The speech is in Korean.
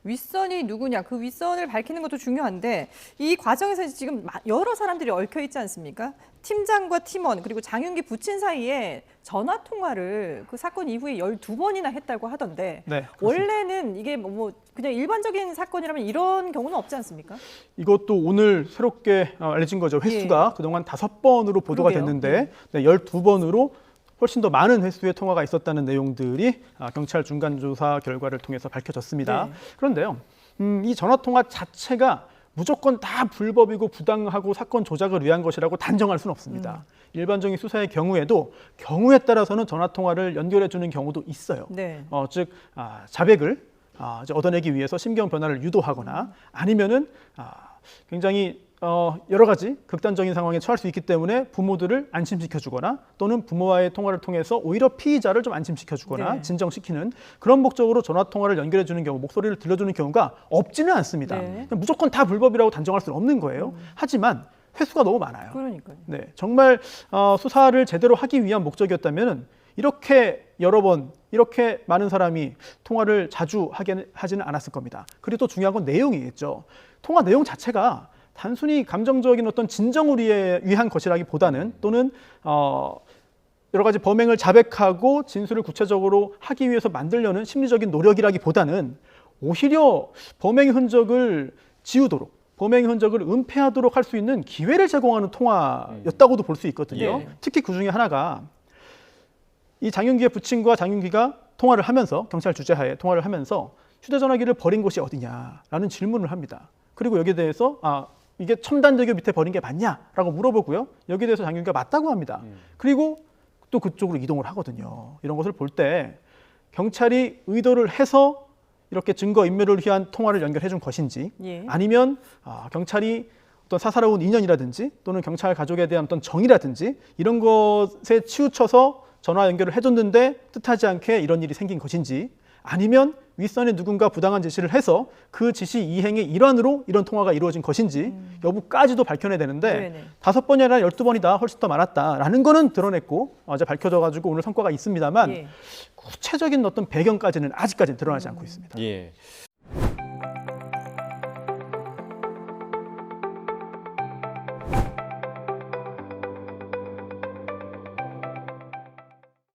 윗선이 누구냐, 그 윗선을 밝히는 것도 중요한데 이 과정에서 지금 여러 사람들이 얽혀 있지 않습니까? 팀장과 팀원 그리고 장윤기 부친 사이에 전화 통화를 그 사건 이후에 12번이나 했다고 하던데 네, 원래는 이게 뭐 그냥 일반적인 사건이라면 이런 경우는 없지 않습니까? 이것도 오늘 새롭게 알려진 거죠. 횟수가 그동안 5번으로 보도가 그러게요. 됐는데 네, 12번으로 훨씬 더 많은 횟수의 통화가 있었다는 내용들이 경찰 중간조사 결과를 통해서 밝혀졌습니다. 네. 그런데요, 이 전화통화 자체가 무조건 다 불법이고 부당하고 사건 조작을 위한 것이라고 단정할 수는 없습니다. 일반적인 수사의 경우에도 경우에 따라서는 전화통화를 연결해주는 경우도 있어요. 네. 즉 자백을 이제 얻어내기 위해서 심경 변화를 유도하거나 아니면은 굉장히 여러 가지 극단적인 상황에 처할 수 있기 때문에 부모들을 안심시켜주거나 또는 부모와의 통화를 통해서 오히려 피의자를 좀 안심시켜주거나 네. 진정시키는 그런 목적으로 전화통화를 연결해주는 경우, 목소리를 들려주는 경우가 없지는 않습니다. 네. 무조건 다 불법이라고 단정할 수는 없는 거예요. 하지만 횟수가 너무 많아요. 그러니까요. 네, 정말 수사를 제대로 하기 위한 목적이었다면 이렇게 여러 번 이렇게 많은 사람이 통화를 자주 하지는 않았을 겁니다. 그리고 또 중요한 건 내용이겠죠. 통화 내용 자체가 단순히 감정적인 어떤 진정을 위한 것이라기보다는 또는 여러 가지 범행을 자백하고 진술을 구체적으로 하기 위해서 만들려는 심리적인 노력이라기보다는 오히려 범행의 흔적을 지우도록 범행의 흔적을 은폐하도록 할 수 있는 기회를 제공하는 통화였다고도 볼 수 있거든요. 네. 특히 그 중에 하나가 이 장윤기의 부친과 장윤기가 통화를 하면서 경찰 주재하에 통화를 하면서 휴대전화기를 버린 곳이 어디냐라는 질문을 합니다. 그리고 여기에 대해서 이게 첨단대교 밑에 버린 게 맞냐라고 물어보고요. 여기에 대해서 장윤기가 맞다고 합니다. 그리고 또 그쪽으로 이동을 하거든요. 이런 것을 볼 때 경찰이 의도를 해서 이렇게 증거인멸을 위한 통화를 연결해 준 것인지 아니면 경찰이 어떤 사사로운 인연이라든지 또는 경찰 가족에 대한 어떤 정이라든지 이런 것에 치우쳐서 전화 연결을 해줬는데 뜻하지 않게 이런 일이 생긴 것인지 아니면 윗선에 누군가 부당한 지시를 해서 그 지시 이행의 일환으로 이런 통화가 이루어진 것인지 여부까지도 밝혀내야 되는데 네네. 5번이 아니라 12번이다 훨씬 더 많았다라는 거는 드러냈고 어제 밝혀져가지고 오늘 성과가 있습니다만 구체적인 어떤 배경까지는 아직까지는 드러나지 않고 있습니다. 예.